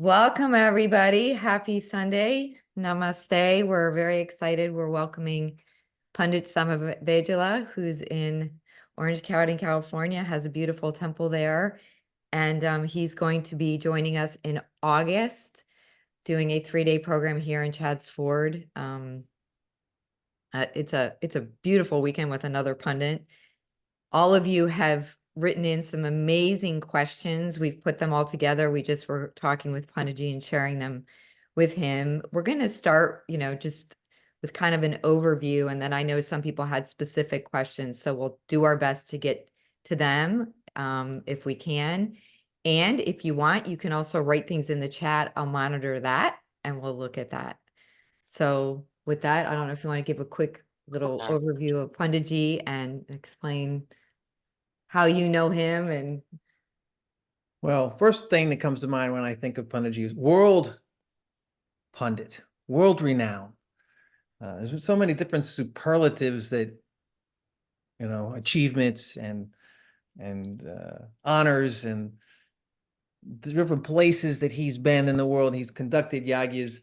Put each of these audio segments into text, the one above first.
Welcome, everybody. Happy Sunday. Namaste. We're very excited. We're welcoming Pundit Samavedula, who's in Orange County, California, has a beautiful temple there. And he's going to be joining us in August, doing a 3-day program here in Chadds Ford. It's a beautiful weekend with another pundit. All of you have written in some amazing questions. We've put them all together. We just were talking with Panditji and sharing them with him. We're going to start, just with kind of an overview. And then I know some people had specific questions, so we'll do our best to get to them if we can. And if you want, you can also write things in the chat. I'll monitor that and we'll look at that. So with that, I don't know if you want to give a quick little overview of Panditji and explain how you know him. And well, first thing that comes to mind when I think of Punditji is world pundit, world renowned. There's so many different superlatives that, achievements and honors and the different places that he's been in the world. He's conducted yagyas.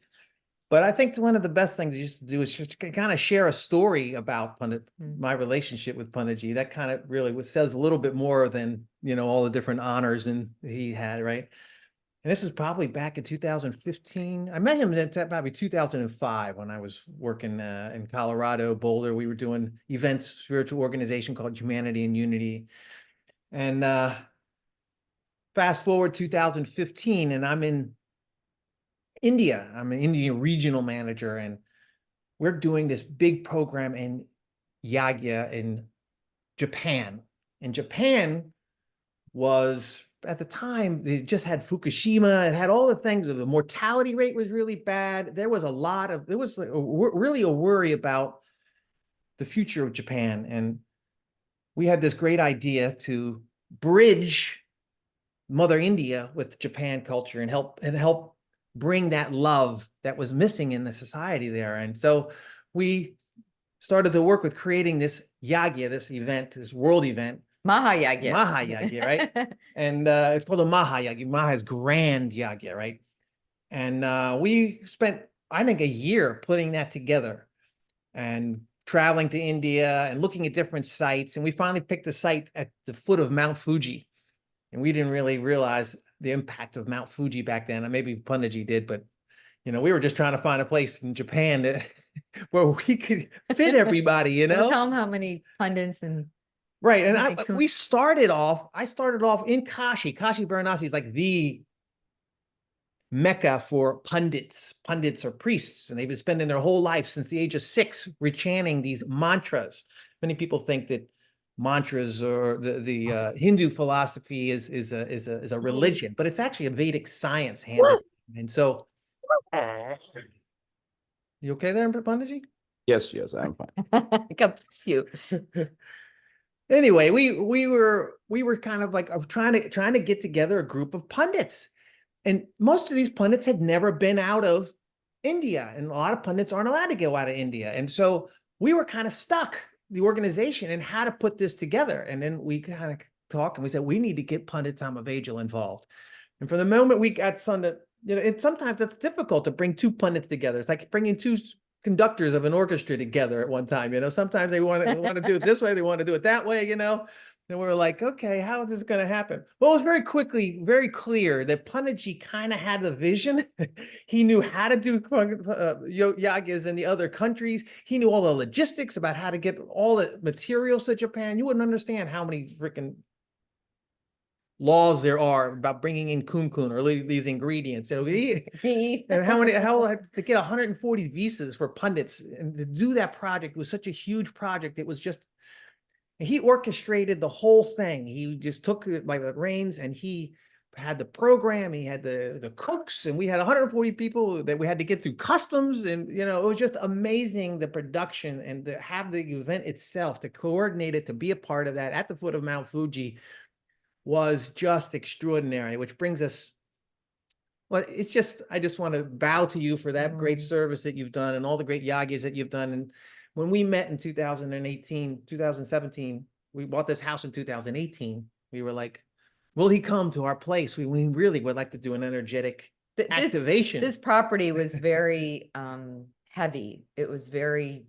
But I think one of the best things he used to do is just kind of share a story about my relationship with Punditji. That kind of really says a little bit more than, all the different honors he had, right? And this was probably back in 2015. I met him in probably 2005 when I was working in Colorado, Boulder. We were doing events, spiritual organization called Humanity and Unity. And fast forward 2015, and I'm in India. I'm an Indian regional manager, and we're doing this big program in Yagya in Japan. And Japan was, at the time, they just had Fukushima. It had all the things. The mortality rate was really bad. There was really a worry about the future of Japan. And we had this great idea to bridge Mother India with Japan culture and help bring that love that was missing in the society there. And so we started to work with creating this Yagya, this event, this world event. Mahayagya. Right? And it's called a Mahayagya. Maha is grand Yagya, right? And we spent, I think, a year putting that together and traveling to India and looking at different sites. And we finally picked a site at the foot of Mount Fuji. And we didn't really realize the impact of Mount Fuji back then. Maybe Punditji did, but we were just trying to find a place in Japan that where we could fit everybody. Don't tell them how many pundits and right. And I started off in Kashi. Kashi Varanasi is like the Mecca for pundits. Pundits are priests, and they've been spending their whole life since the age of 6 rechanting these mantras. Many people think that mantras or the Hindu philosophy is a religion, but it's actually a Vedic science handed. And so, you okay there, Punditji? Yes, I'm fine. God bless you. Anyway, we were kind of like trying to get together a group of pundits, and most of these pundits had never been out of India, and a lot of pundits aren't allowed to go out of India, and so we were kind of stuck, the organization, and how to put this together. And then we kind of talked and we said, we need to get Pundit Samavedula involved. And from the moment we got something, and sometimes it's difficult to bring 2 pundits together. It's like bringing 2 conductors of an orchestra together at one time. Sometimes they want to do it this way, they want to do it that way. And we were like, okay, how is this going to happen? Well, it was very clear that Punditji kind of had the vision. He knew how to do yagyas in the other countries. He knew all the logistics about how to get all the materials to Japan. You wouldn't understand how many freaking laws there are about bringing in kun or these ingredients. And how to get 140 visas for pundits, and to do that project was such a huge project. It was just, he orchestrated the whole thing. He just took it by the reins, and he had the program. He had the cooks, and we had 140 people that we had to get through customs. And, it was just amazing, the production, and to have the event itself, to coordinate it, to be a part of that at the foot of Mount Fuji was just extraordinary, which brings us, well, it's just, I just want to bow to you for that great service that you've done and all the great yagyas that you've done. And when we met in 2017, we bought this house in 2018. We were like, will he come to our place? We really would like to do an energetic activation. This property was very heavy. It was very,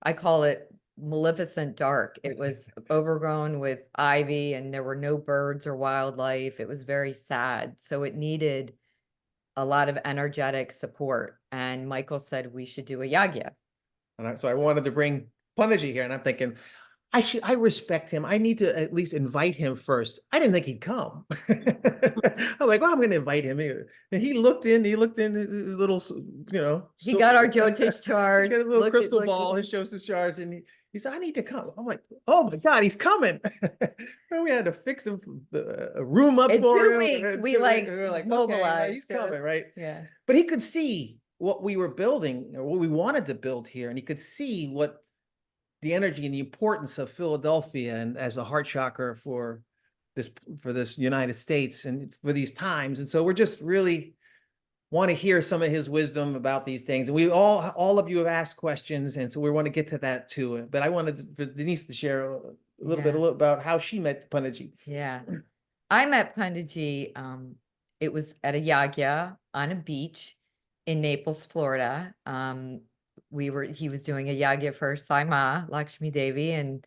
I call it maleficent dark. It was overgrown with ivy and there were no birds or wildlife. It was very sad. So it needed a lot of energetic support. And Michael said we should do a yagya. And so I wanted to bring Punditji here, and I'm thinking, I respect him. I need to at least invite him first. I didn't think he'd come. I'm like, well, I'm going to invite him. And he looked in his little, He got our Jyotish chart. He got a little crystal ball, his Joseph charts, and he said, I need to come. I'm like, oh my God, he's coming. And we had to fix him a room up In for 2 him. weeks, we were like okay, mobilized. he's coming, right? Yeah. But he could see what we were building or what we wanted to build here. And he could see what the energy and the importance of Philadelphia and as a heart chakra for this United States and for these times. And so we're just really want to hear some of his wisdom about these things. And we all of you have asked questions, and so we want to get to that too. But I wanted for Denise to share a little bit about how she met Punditji. Yeah. I met Punditji, it was at a yagya on a beach in Naples, Florida. He was doing a yagya for Sama Lakshmi Devi, and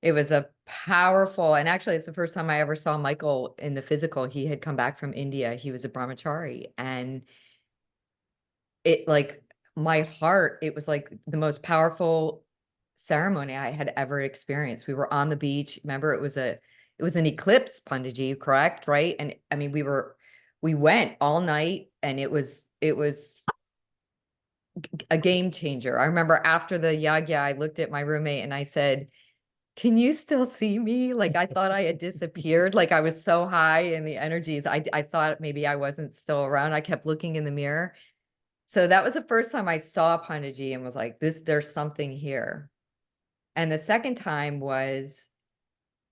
it was a powerful, and actually it's the first time I ever saw Michael in the physical. He had come back from India. He was a brahmachari, and it like my heart, it was like the most powerful ceremony I had ever experienced. We were on the beach. Remember, it was an eclipse, Punditji, correct? Right. And I mean, we went all night, and it was a game changer. I remember after the yagya, I looked at my roommate and I said, can you still see me? Like, I thought I had disappeared. Like, I was so high in the energies. I thought maybe I wasn't still around. I kept looking in the mirror. So that was the first time I saw Punditji and was like, there's something here. And the second time was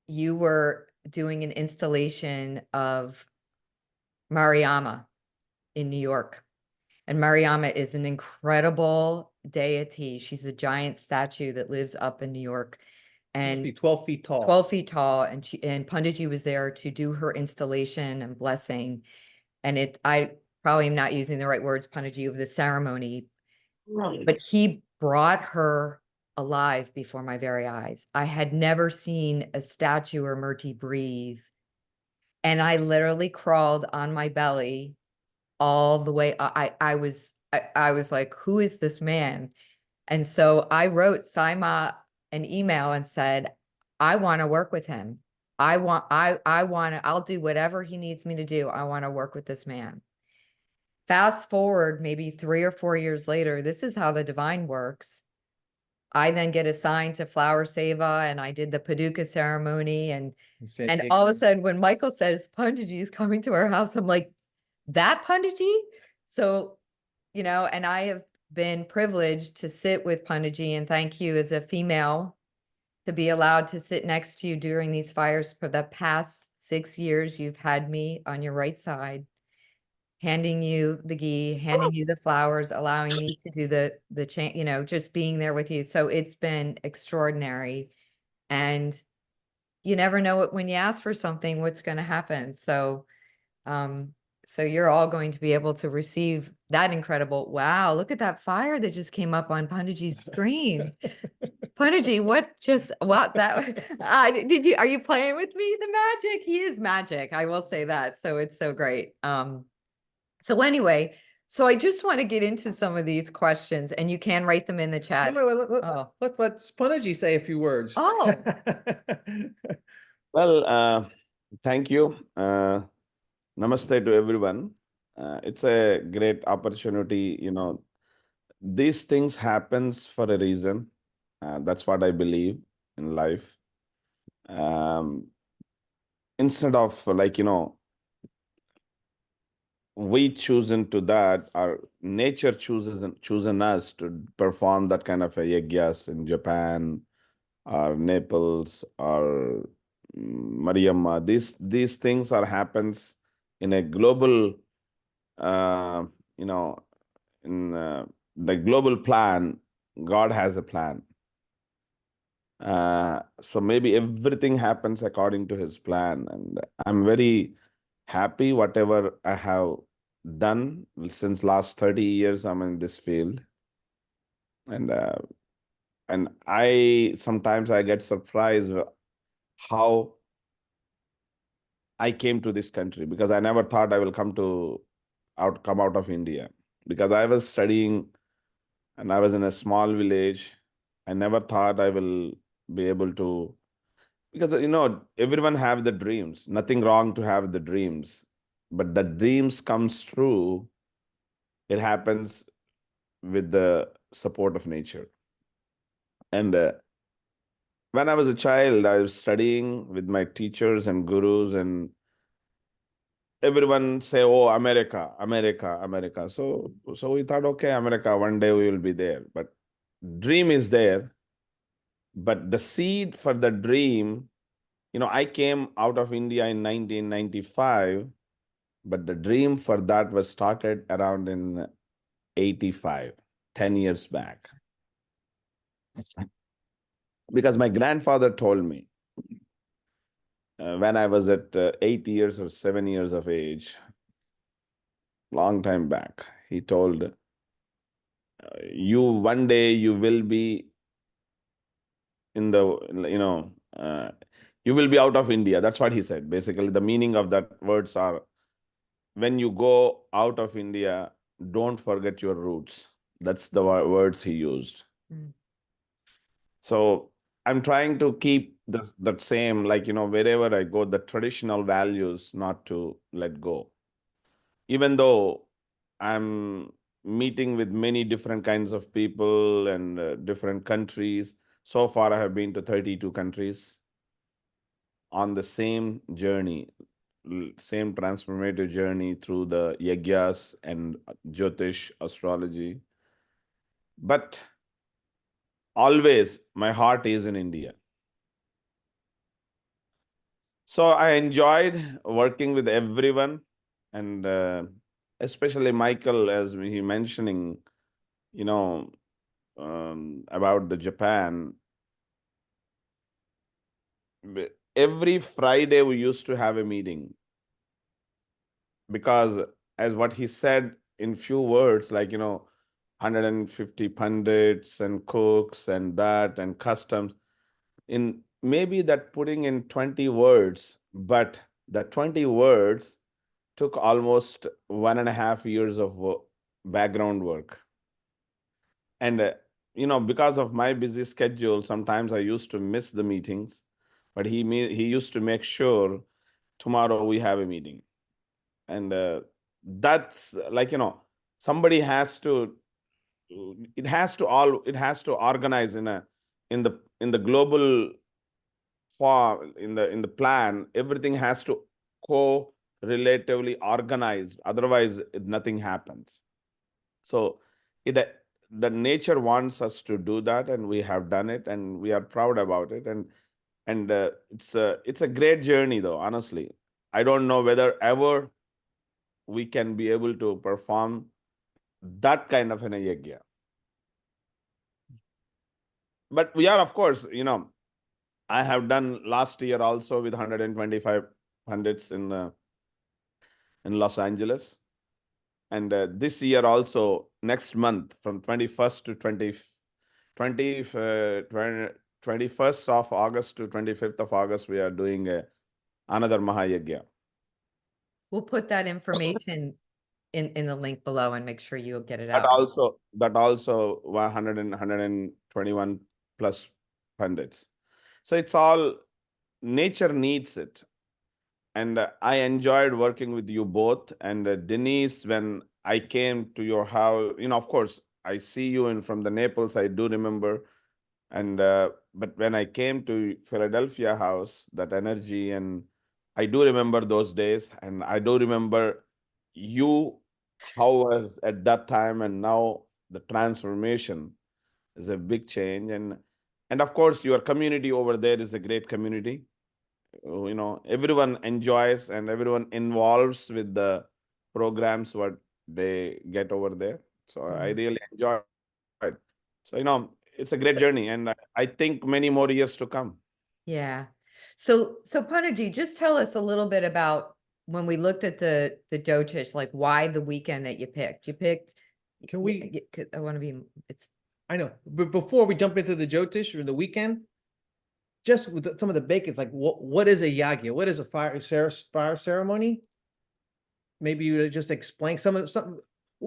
you were doing an installation of Mariama in New York. And Mariama is an incredible deity. She's a giant statue that lives up in New York. And be 12 feet tall. 12 feet tall. And Punditji was there to do her installation and blessing. And I probably am not using the right words, Punditji, of the ceremony, but he brought her alive before my very eyes. I had never seen a statue or Murti breathe. And I literally crawled on my belly all the way. I was like, who is this man? And so I wrote Saima an email and said, I want to work with him. I'll do whatever he needs me to do. I want to work with this man. Fast forward maybe 3 or 4 years later, this is how the divine works. I then get assigned to Flower Seva, and I did the Paduka ceremony. And all of a sudden, when Michael says Punditji is coming to our house, I'm like, that Punditji? So, and I have been privileged to sit with Punditji, and thank you as a female to be allowed to sit next to you during these fires. For the past 6 years, you've had me on your right side, handing you the ghee, handing you the flowers, allowing me to do the chant, just being there with you. So it's been extraordinary. And you never know when you ask for something, what's going to happen. So, so you're all going to be able to receive that incredible, wow, look at that fire that just came up on Punditji's screen. Punditji, are you playing with me? The magic, he is magic. I will say that. So it's so great. So anyway, so I just want to get into some of these questions, and you can write them in the chat. Let's let Punditji say a few words. Oh. Well, thank you. Namaste to everyone. It's a great opportunity. These things happens for a reason. That's what I believe in life. Instead of we choose into that, our nature chosen us to perform that kind of a yagyas in Japan or Naples or Mariamma. These things happens in a global, in the global plan. God has a plan. So maybe everything happens according to his plan, and I'm very happy whatever I have done since last 30 years. I'm in this field, and I sometimes I get surprised how I came to this country, because I never thought I will come out of India, because I was studying and I was in a small village. I never thought I will be able to, because everyone have the dreams. Nothing wrong to have the dreams, but the dreams comes true. It happens with the support of nature. And when I was a child, I was studying with my teachers and gurus, and everyone say, "Oh, America, America, America." So we thought, okay, America, one day we will be there. But dream is there, but the seed for the dream, I came out of India in 1995, but the dream for that was started around in 85, 10 years back. Because my grandfather told me, when I was at 8 years or 7 years of age, long time back, he told, you one day you will be in the, you will be out of India. That's what he said. Basically, the meaning of that words are, when you go out of India, don't forget your roots. That's the words he used. Mm. So I'm trying to keep that same, like, wherever I go, the traditional values not to let go. Even though I'm meeting with many different kinds of people and different countries. So far, I have been to 32 countries on the same journey, same transformative journey through the Yagyas and Jyotish astrology. But always my heart is in India. So I enjoyed working with everyone, and especially Michael, as he mentioning, about the Japan. Every Friday we used to have a meeting, because as what he said in few words, like, 150 pundits and cooks and that and customs, in maybe that putting in 20 words, but the 20 words took almost 1.5 years of background work. And because of my busy schedule, sometimes I used to miss the meetings, but he used to make sure tomorrow we have a meeting. And that's like, somebody has to, it has to organize in the global form, in the plan. Everything has to relatively organized, otherwise nothing happens. So the nature wants us to do that, and we have done it, and we are proud about it. And it's a great journey, though. Honestly, I don't know whether ever we can be able to perform that kind of an yagya. But we are, of course, I have done last year also with 125 pundits in Los Angeles. And this year also, next month, from 21st to 21st of August to 25th of August, we are doing another Mahayagya. We'll put that information in the link below and make sure you'll get it That out. also 121 plus pundits. So it's all, nature needs it. And I enjoyed working with you both. And Denise, when I came to your house, of course, I see you from the Naples, I do remember. And but when I came to Philadelphia house, that energy, and I do remember those days, and I do remember you, how was at that time, and now the transformation is a big change. And of course, your community over there is a great community. Everyone enjoys and everyone involves with the programs what they get over there. So I really enjoy it. So, it's a great journey, and I think many more years to come. Yeah. So Panaji, just tell us a little bit about when we looked at the Jyotish, like why the weekend that you picked? You picked. Can we? I want to be. It's. I know, but before we jump into the Jyotish or the weekend, just with some of the basics, like what is a yagya? What is a fire ceremony? Maybe you just explain some.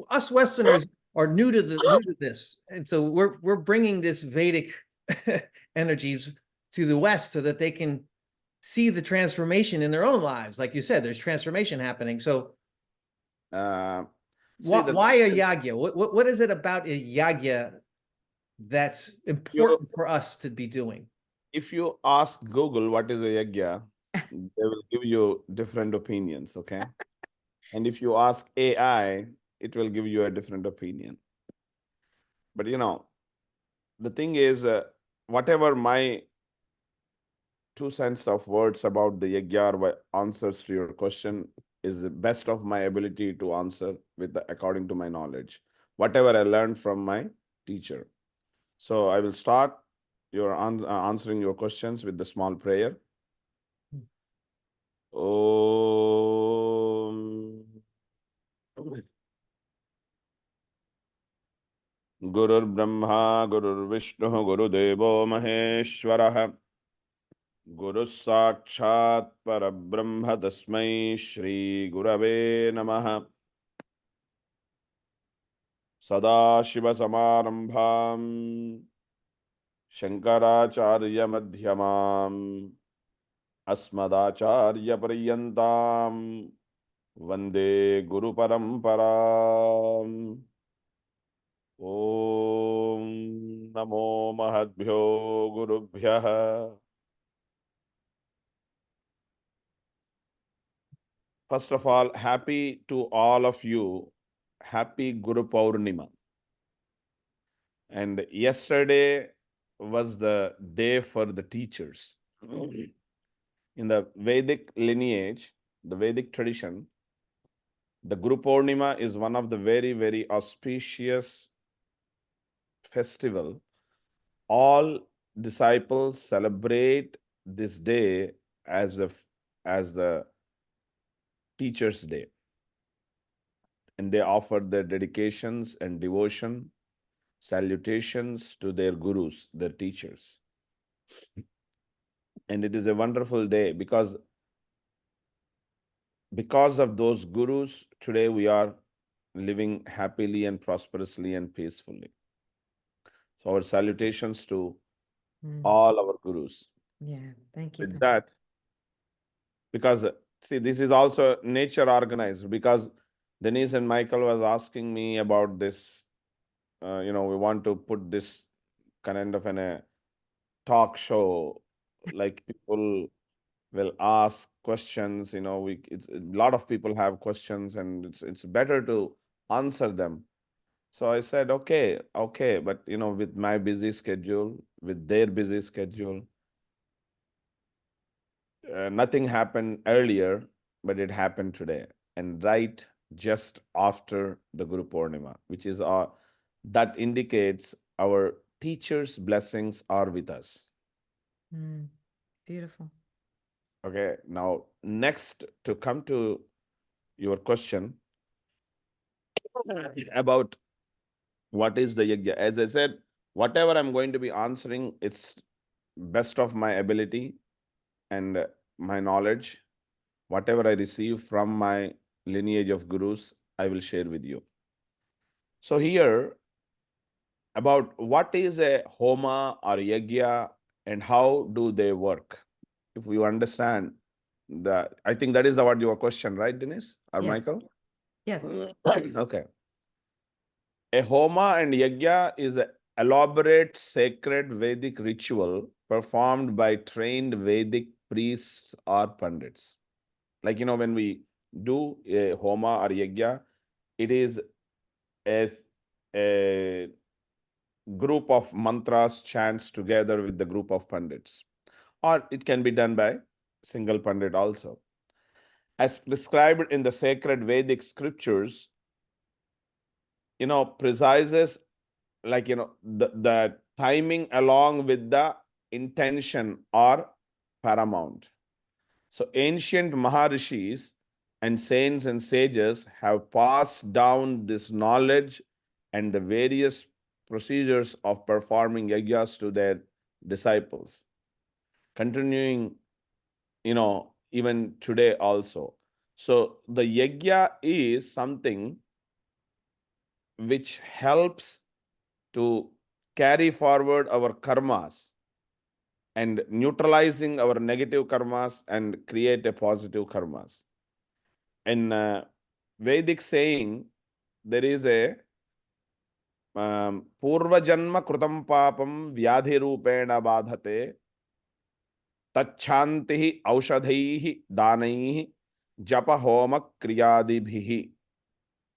Us Westerners are new to this, and so we're bringing this Vedic energies to the West so that they can see the transformation in their own lives. Like you said, there's transformation happening. So why a yagya? What is it about a yagya that's important for us to be doing? If you ask Google what is a yagya, they will give you different opinions, okay? And if you ask AI, it will give you a different opinion. But the thing is, whatever my 2 cents of words about the yagya or answers to your question is the best of my ability to answer according to my knowledge, whatever I learned from my teacher. So I will start answering your questions with the small prayer. Om Gurur Brahma, Gurur Vishnu, Guru Devo Maheshwarah, Guru Sakshat Parabrahma Tasmai Shri Gurave Namaha. Sadashiva Samarambham Shankaracharya Madhyamam Asmadacharya Paryantam Vande Guru Paramparam. Om Namo Mahadbhyo Gurubhyah. First of all, happy to all of you. Happy Guru Purnima. And yesterday was the day for the teachers. In the Vedic lineage, the Vedic tradition, the Guru Purnima is one of the very, very auspicious festival. All disciples celebrate this day as the teacher's day. And they offer their dedications and devotion, salutations to their gurus, their teachers. And it is a wonderful day because of those gurus, today we are living happily and prosperously and peacefully. So our salutations to all our gurus. Yeah, thank you. With that, because see, this is also nature organized, because Denise and Michael was asking me about this. We want to put this kind of in a talk show, like people will ask questions. It's a lot of people have questions, and it's better to answer them. So I said, okay, but with my busy schedule, with their busy schedule, nothing happened earlier, but it happened today, and right just after the Guru Purnima, which is that indicates our teachers' blessings are with us. Beautiful. Okay, now next, to come to your question about what is the yagya. As I said, whatever I'm going to be answering, it's best of my ability and my knowledge. Whatever I receive from my lineage of gurus, I will share with you. So here, about what is a homa or yagya and how do they work? If you understand that, I think that is what your question, right, Denise or Yes. Michael? Yes. Okay. A homa and yagya is an elaborate sacred Vedic ritual performed by trained Vedic priests or pundits. Like, when we do a homa or yagya, it is a group of mantras, chants together with the group of pundits. Or it can be done by single pundit also. As prescribed in the sacred Vedic scriptures, precises, like, the timing along with the intention are paramount. So ancient Maharishis and saints and sages have passed down this knowledge and the various procedures of performing yagyas to their disciples, continuing, even today also. So the yagya is something which helps to carry forward our karmas and neutralizing our negative karmas and create a positive karmas. In Vedic saying, there is a purvajanma krutam papam vyadhi rupena badhate tachanti aushadhaihi danaihi japa homa kriyadibhihi.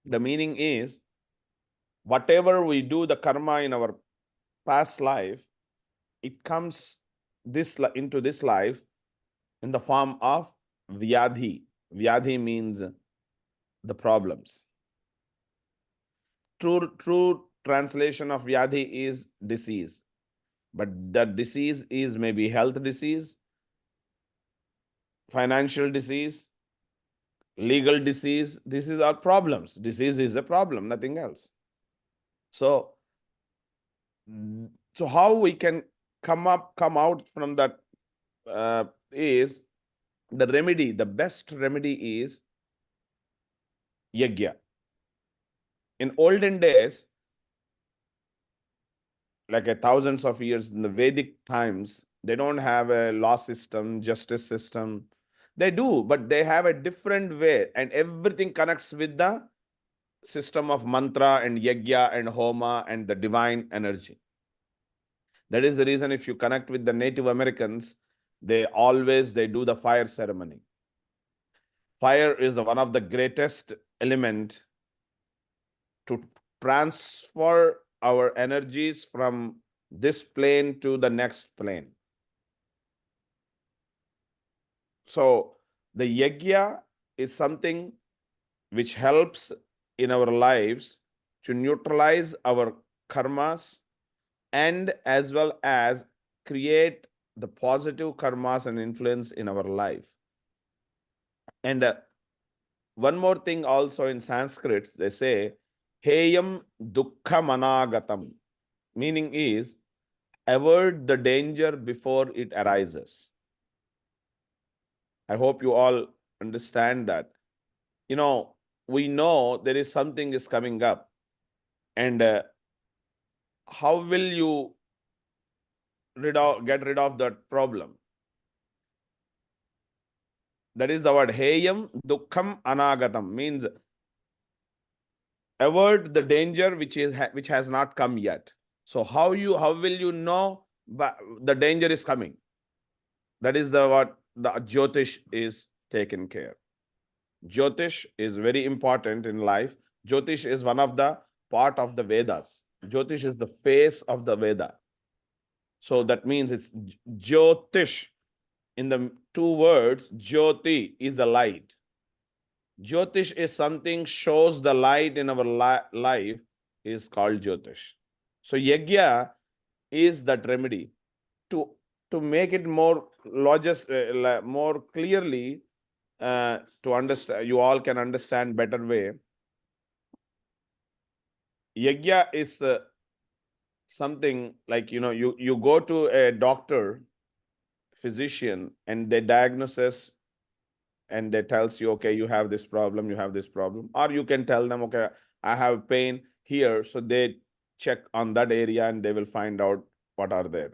The meaning is, whatever we do, the karma in our past life, it comes into this life in the form of vyadhi. Vyadhi means the problems. True translation of vyadhi is disease, but that disease is maybe health disease, financial disease, legal disease. This is our problems. Disease is a problem, nothing else. So how we can come out from that is the remedy. The best remedy is yagya. In olden days, like thousands of years in the Vedic times, they don't have a law system, justice system. They do, but they have a different way, and everything connects with the system of mantra and yagya and homa and the divine energy. That is the reason if you connect with the Native Americans, they do the fire ceremony. Fire is one of the greatest element to transfer our energies from this plane to the next plane. So the yagya is something which helps in our lives to neutralize our karmas and as well as create the positive karmas and influence in our life. And one more thing also in Sanskrit, they say, Heyam dukkha managatam, meaning is avoid the danger before it arises. I hope you all understand that. We know there is something is coming up, and how will you get rid of that problem? That is the word heyam dukkham anagatam, means avoid the danger which has not come yet. So how will you know the danger is coming? That is what the Jyotish is taken care. Jyotish is very important in life. Jyotish is one of the part of the Vedas. Jyotish is the face of the Veda. So that means it's Jyotish. In the two words, Jyoti is the light. Jyotish is something shows the light in our life, is called Jyotish. So Yagya is that remedy. To make it more more clearly, to understand, you all can understand better way. Yagya is something like, you go to a doctor, physician, and they diagnose and they tells you, okay, you have this problem, or you can tell them, okay, I have pain here. So they check on that area and they will find out what are there.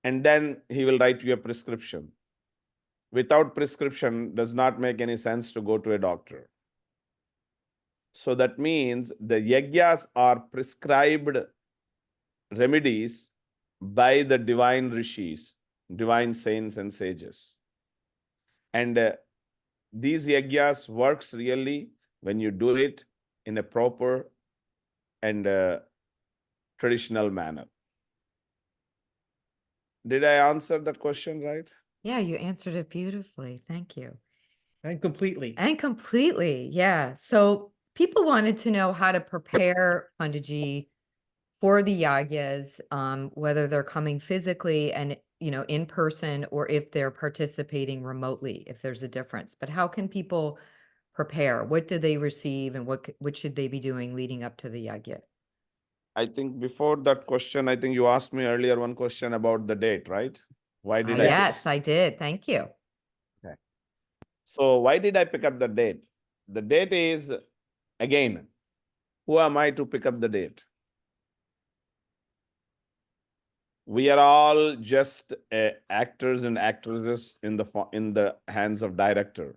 And then he will write you a prescription. Without prescription, does not make any sense to go to a doctor. So that means the yagyas are prescribed remedies by the divine rishis, divine saints and sages. And these yagyas works really when you do it in a proper and traditional manner. Did I answer that question right? Yeah, you answered it beautifully. Thank you. And completely. And completely, yeah. So people wanted to know how to prepare Punditji for the yagyas, whether they're coming physically and, in person or if they're participating remotely, if there's a difference. But how can people prepare? What do they receive and what should they be doing leading up to the yagya? I think before that question, I think you asked me earlier one question about the date, right? Why did I pick? Yes, I did. Thank you. Okay. So why did I pick up the date? The date is, again, who am I to pick up the date? We are all just actors and actresses in the hands of director.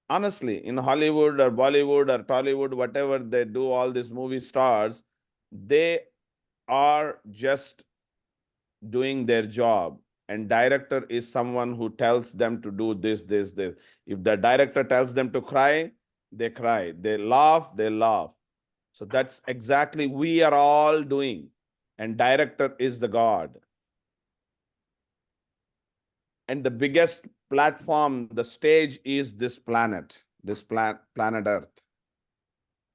Honestly, in Hollywood or Bollywood or Tollywood, whatever they do, all these movie stars, they are just doing their job. And director is someone who tells them to do this, this, this. If the director tells them to cry, they cry. They laugh, they laugh. So that's exactly we are all doing. And director is the God. And the biggest platform, the stage is this planet, planet Earth.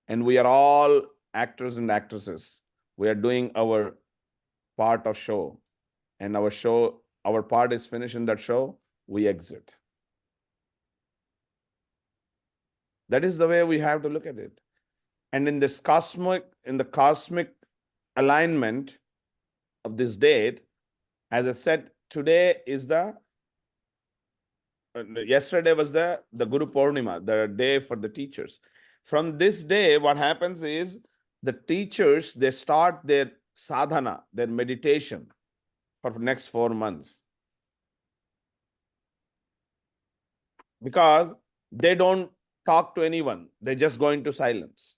And we are all actors and actresses. We are doing our part of show. And our part is finished in that show, we exit. That is the way we have to look at it. And in the cosmic alignment of this date, as I said, today is yesterday was the Guru Purnima, the day for the teachers. From this day, what happens is the teachers, they start their sadhana, their meditation for the next 4 months. Because they don't talk to anyone, they just go into silence.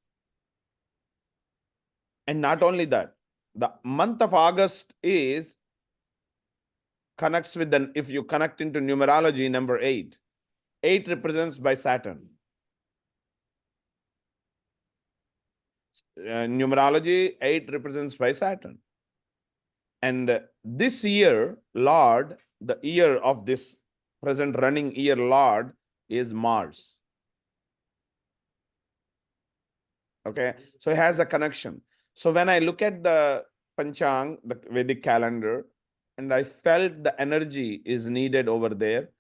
And not only that, the month of August connects with if you connect into numerology, number 8. 8 represents by Saturn. Numerology, 8 represents by Saturn. And this year, Lord, the year of this present running year, Lord, is Mars. Okay, so it has a connection. So when I look at the Panchang, the Vedic calendar, and I felt the energy is needed over there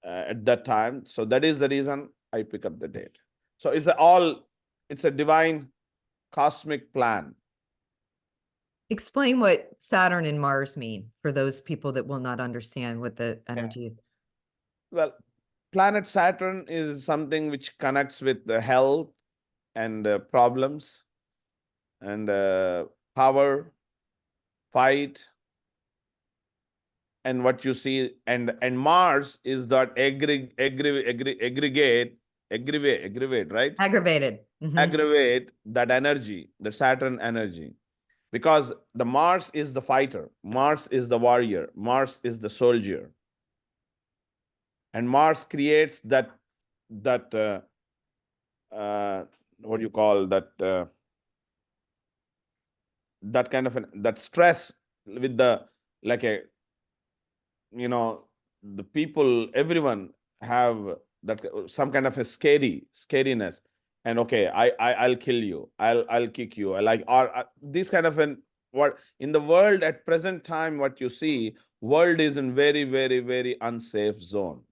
at that time. So that is the reason I pick up the date. So it's a divine cosmic plan. Explain what Saturn and Mars mean for those people that will not understand what the energy is. Well, planet Saturn is something which connects with the health and problems and power, fight, and what you see, and Mars is that aggravate, right? Aggravated. Mhm. Aggravate that energy, the Saturn energy. Because the Mars is the fighter, Mars is the warrior, Mars is the soldier. And Mars creates that what do you call that, that kind of that stress with the, like a, the people, everyone have that some kind of a scariness. And okay, I'll kill you, I'll kick you, or this kind of what in the world at present time, what you see, world is in very, very, very unsafe zone.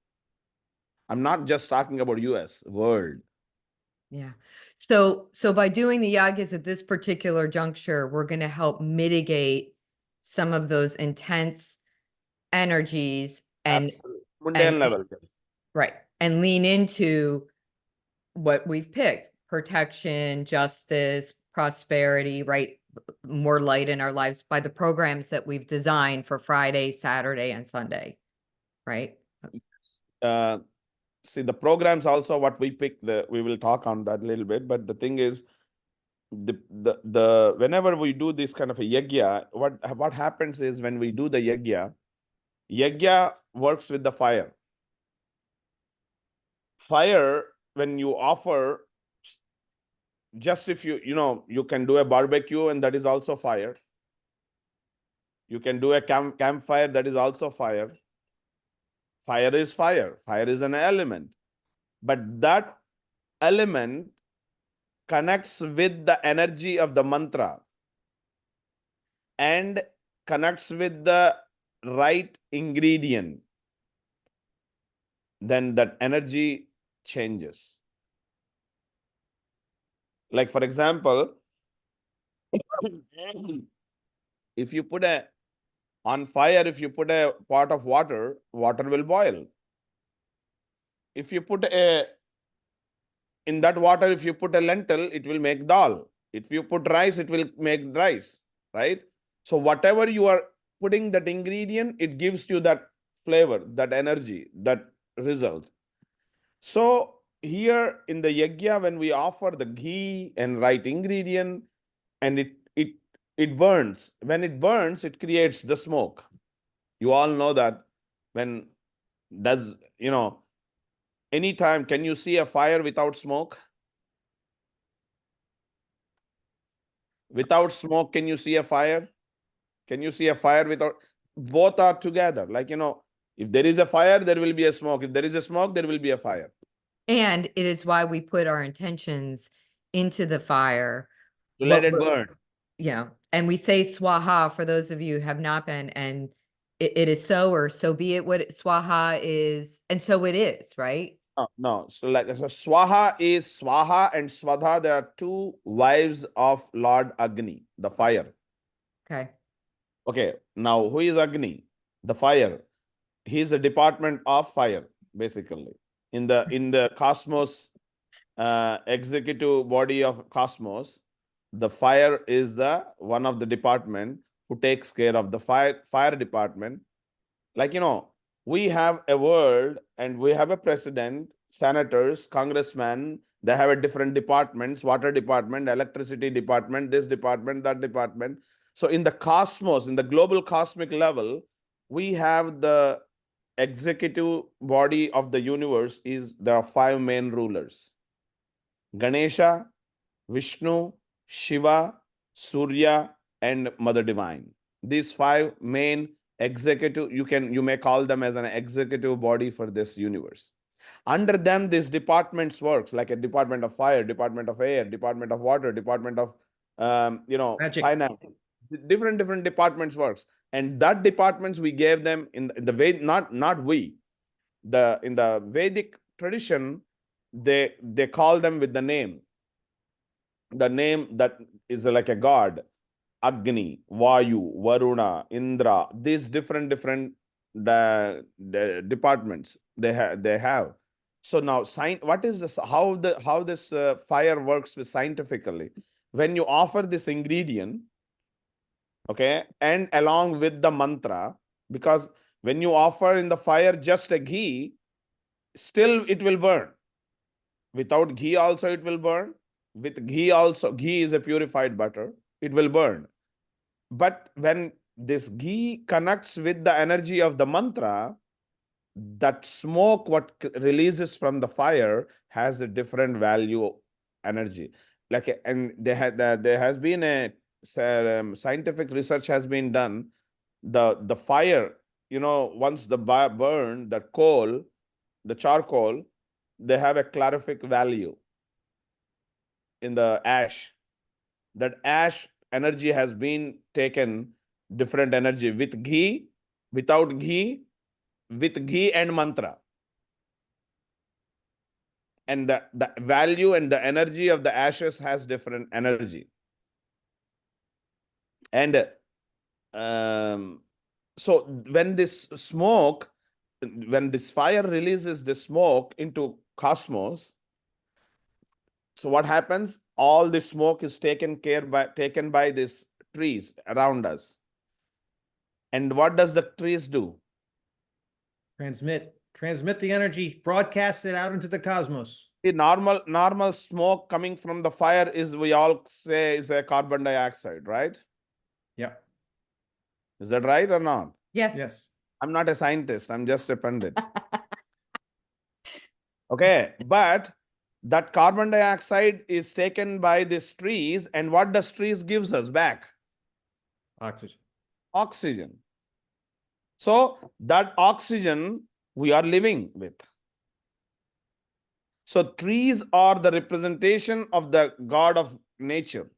I'm not just talking about US, world. Yeah. So by doing the yagyas at this particular juncture, we're going to help mitigate some of those intense energies and Mundane level, yes. right, and lean into what we've picked: protection, justice, prosperity, right? More light in our lives by the programs that we've designed for Friday, Saturday, and Sunday, right? See, the programs also what we pick, we will talk on that a little bit, but the thing is, the whenever we do this kind of a yagya, what happens is when we do the yagya works with the fire. Fire, when you offer, just if you can do a barbecue, and that is also fire. You can do a campfire, that is also fire. Fire is fire. Fire is an element. But that element connects with the energy of the mantra. And connects with the right ingredient, then that energy changes. Like, for example, if you put on fire, if you put a pot of water, water will boil. If you put in that water, if you put a lentil, it will make dal. If you put rice, it will make rice, right? So whatever you are putting that ingredient, it gives you that flavor, that energy, that result. So here in the yagya, when we offer the ghee and right ingredient, and it burns. When it burns, it creates the smoke. You all know that when anytime, can you see a fire without smoke? Without smoke, can you see a fire? Can you see a fire without? Both are together. Like, if there is a fire, there will be a smoke. If there is a smoke, there will be a fire. And it is why we put our intentions into the fire. To let What it we're- burn. Yeah. And we say swaha for those of you who have not been, and it is so, or so be it what swaha is. And so it is, right? No. So swaha is swaha and svadha. There are two wives of Lord Agni, the fire. Okay. Okay. Now, who is Agni? The fire. He is a department of fire, basically. In the cosmos, executive body of cosmos, the fire is the one of the department who takes care of the fire department. Like, we have a world and we have a president, senators, congressmen. They have a different departments: water department, electricity department, this department, that department. So in the cosmos, in the global cosmic level, we have the executive body of the universe. There are 5 main rulers: Ganesha, Vishnu, Shiva, Surya, and Mother Divine. These 5 main executive, you may call them as an executive body for this universe. Under them, these departments works, like a department of fire, department of air, department of water, department of Magic. finance. Different departments works, and that departments we gave them in the way, not we. In the Vedic tradition, they call them with the name that is like a god: Agni, Vayu, Varuna, Indra. These different the departments they have. So now, what is this? How this fire works with scientifically? When you offer this ingredient, okay, and along with the mantra, because when you offer in the fire just a ghee, still it will burn. Without ghee also it will burn. With ghee also, ghee is a purified butter, it will burn. But when this ghee connects with the energy of the mantra, that smoke what releases from the fire has a different value energy. And there has been a scientific research has been done. The fire, once the burn, the coal, the charcoal, they have a calorific value in the ash. That ash energy has been taken different energy with ghee, without ghee, with ghee and mantra. And the value and the energy of the ashes has different energy. And so when this fire releases the smoke into cosmos, so what happens? All the smoke is taken by these trees around us. And what does the trees do? Transmit the energy, broadcast it out into the cosmos. The normal smoke coming from the fire we all say is a carbon dioxide, right? Yeah. Is that right or not? Yes. Yes. I'm not a scientist. I'm just a pundit. Okay, but that carbon dioxide is taken by these trees, and what does trees gives us back? Oxygen. Oxygen. So that oxygen we are living with. So trees are the representation of the God of nature.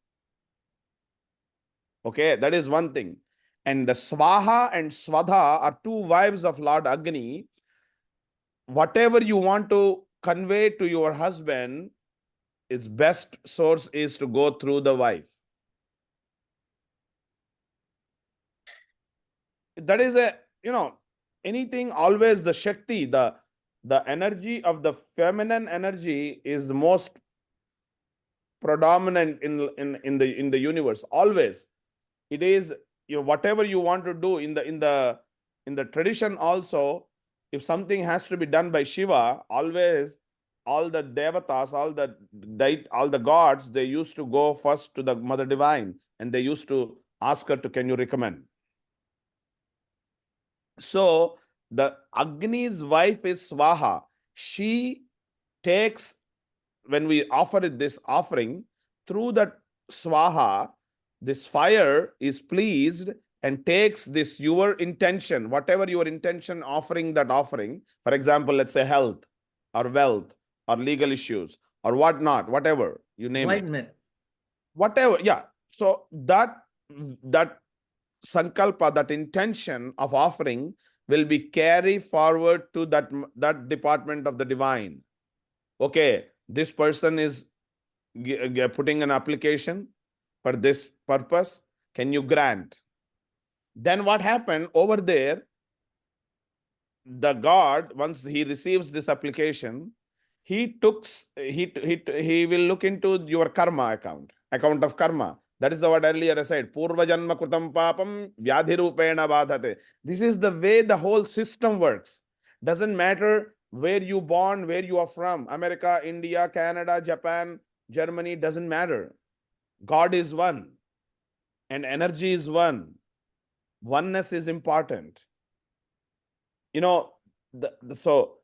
Okay, that is one thing. And the Swaha and Swadha are two wives of Lord Agni. Whatever you want to convey to your husband, its best source is to go through the wife. That is anything, always the Shakti, the energy of the feminine energy is most predominant in the universe. Always. It is, whatever you want to do in the tradition also, if something has to be done by Shiva, always all the devatas, all the gods, they used to go first to the Mother Divine, and they used to ask her to, can you recommend? So the Agni's wife is Swaha. She takes, when we offer it, this offering, through that Swaha, this fire is pleased and takes this, your intention, whatever your intention, offering that offering. For example, let's say health or wealth or legal issues or whatnot, whatever you name it. Enlightenment. Whatever, yeah. So that sankalpa, that intention of offering, will be carried forward to that department of the divine. Okay, this person is putting an application for this purpose. Can you grant? Then what happened over there? The God, once he receives this application, he will look into your karma account of karma. That is the what earlier I said. Purva janma krutam papam vyadhirupena badhate. This is the way the whole system works. Doesn't matter where you born, where you are from, America, India, Canada, Japan, Germany, doesn't matter. God is one and energy is one. Oneness is important. So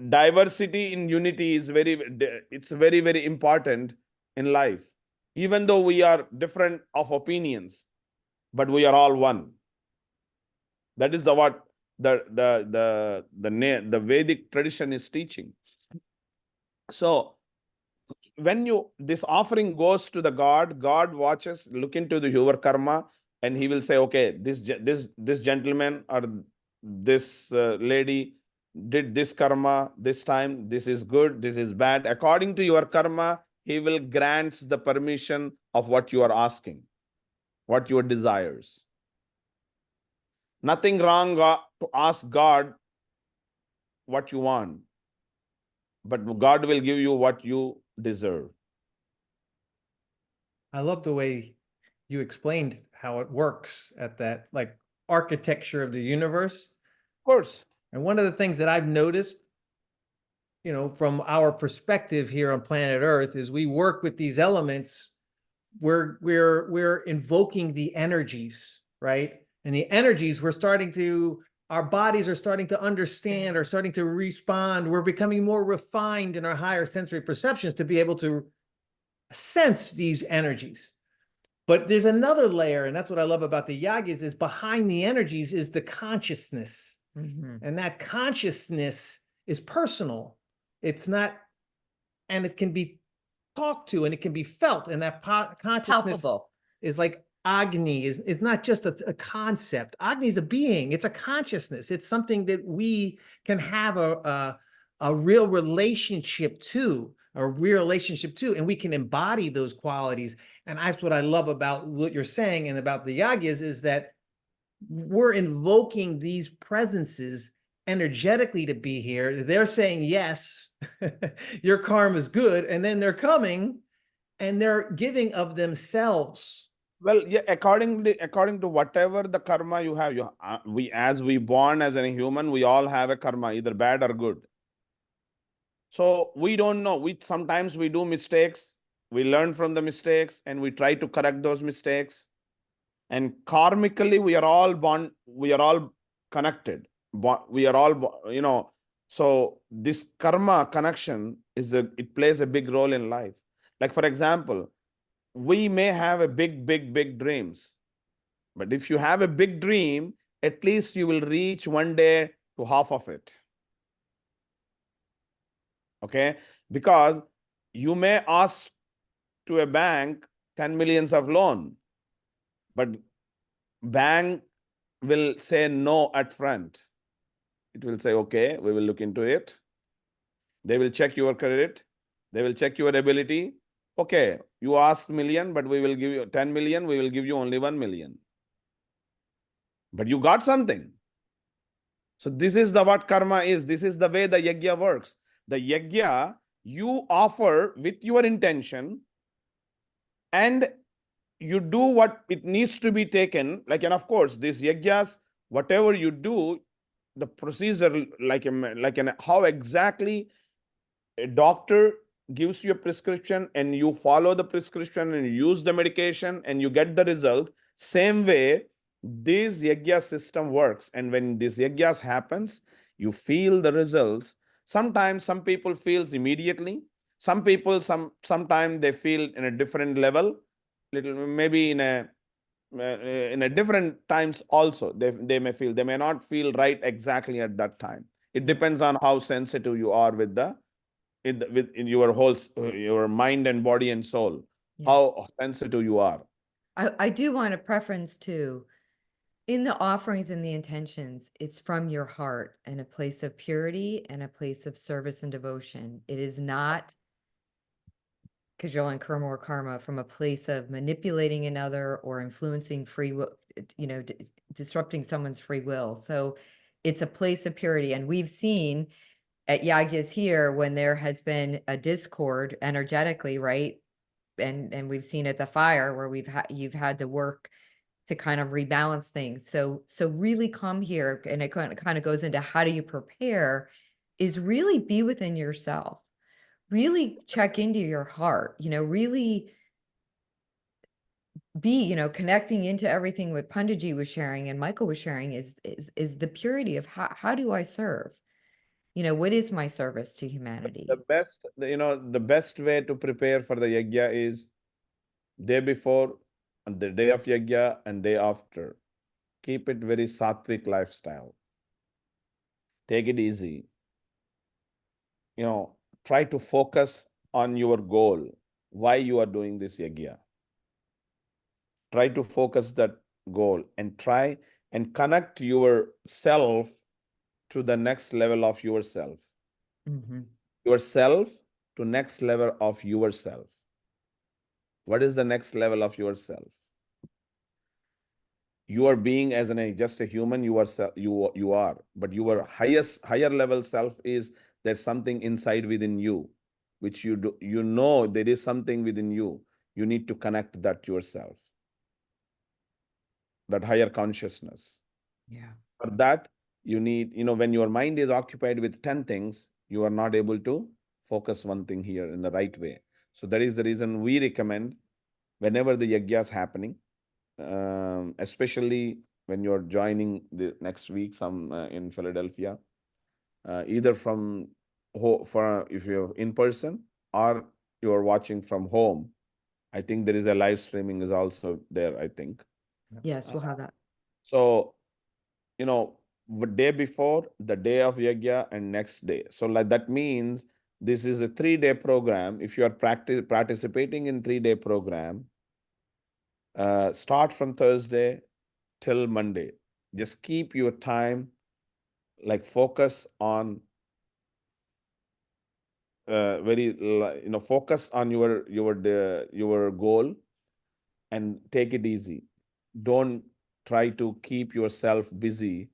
diversity in unity is very, very important in life. Even though we are different of opinions, but we are all one. That is what the Vedic tradition is teaching. So when this offering goes to the God watches, look into your karma, and he will say, okay, this gentleman or this lady did this karma this time. This is good, this is bad. According to your karma, he will grant the permission of what you are asking, what your desires. Nothing wrong to ask God what you want, but God will give you what you deserve. I love the way you explained how it works at that, like, architecture of the universe. Of course. And one of the things that I've noticed, from our perspective here on planet Earth, is we work with these elements. We're invoking the energies, right? And the energies, our bodies are starting to understand, are starting to respond. We're becoming more refined in our higher sensory perceptions to be able to sense these energies. But there's another layer, and that's what I love about the Yagyas, is behind the energies is the consciousness. Mm-hmm. And that consciousness is personal. It's not, and it can be talked to and it can be felt. And that consciousness Palpable. is like Agni, it's not just a concept. Agni is a being, it's a consciousness. It's something that we can have a real relationship to, and we can embody those qualities. And that's what I love about what you're saying and about the Yagyas, is that we're invoking these presences energetically to be here. They're saying, yes, your karma is good. And then they're coming and they're giving of themselves. Well, yeah, according to whatever the karma you have, as we born as a human, we all have a karma, either bad or good. So we don't know. Sometimes we do mistakes, we learn from the mistakes, and we try to correct those mistakes. And karmically, we are all born, we are all connected. We are all, so this karma connection it plays a big role in life. Like, for example, we may have a big dreams, but if you have a big dream, at least you will reach one day to half of it. Okay, because you may ask to a bank 10 millions of loan, but bank will say no at front. It will say, okay, we will look into it. They will check your credit. They will check your ability. Okay, you asked million, but we will give you 10 million. We will give you only 1 million. But you got something. So this is the what karma is. This is the way the yagya works. The yagya you offer with your intention, and you do what it needs to be taken. Like, and of course, these yagyas, whatever you do, the procedure, how exactly a doctor gives you a prescription and you follow the prescription and you use the medication and you get the result, same way this yagya system works. And when this yagyas happens, you feel the results. Sometimes some people feels immediately, some people sometimes they feel in a different level, little maybe in a different times also. They may feel, they may not feel right exactly at that time. It depends on how sensitive you are with the in your whole your mind and body and soul, how sensitive you are. I do want a preference too. In the offerings and the intentions, it's from your heart and a place of purity and a place of service and devotion. It is not, because you'll incur more karma, from a place of manipulating another or influencing free will, disrupting someone's free will. So it's a place of purity. And we've seen at Yagyas here, when there has been a discord energetically, right? And we've seen at the fire where you've had to work to kind of rebalance things. So really come here, and it kind of goes into how do you prepare, is really be within yourself, really check into your heart, really be, connecting into everything what Panditji was sharing and Michael was sharing is the purity of how do I serve? What is my service to humanity? The best way to prepare for the yagya is day before and the day of yagya and day after. Keep it very sattvic lifestyle. Take it easy. Try to focus on your goal, why you are doing this yagya. Try to focus that goal and try and connect yourself to the next level of yourself. Yourself to next level of yourself. What is the next level of yourself? You are being as just a human, you are, but your higher level self is there's something inside within you, which there is something within you. You need to connect that yourself, that higher consciousness. Yeah. For that, you need, when your mind is occupied with 10 things, you are not able to focus one thing here in the right way. So that is the reason we recommend whenever the yagya is happening, especially when you're joining the next week, some in Philadelphia, either if you're in person or you're watching from home. I think there is a live streaming is also there, I think. Yes, we'll have that. So, the day before, the day of yagya, and next day. So like that means this is a 3-day program. If you are participating in 3-day program, start from Thursday till Monday. Just keep your time, like focus on focus on your goal and take it easy. Don't try to keep yourself busy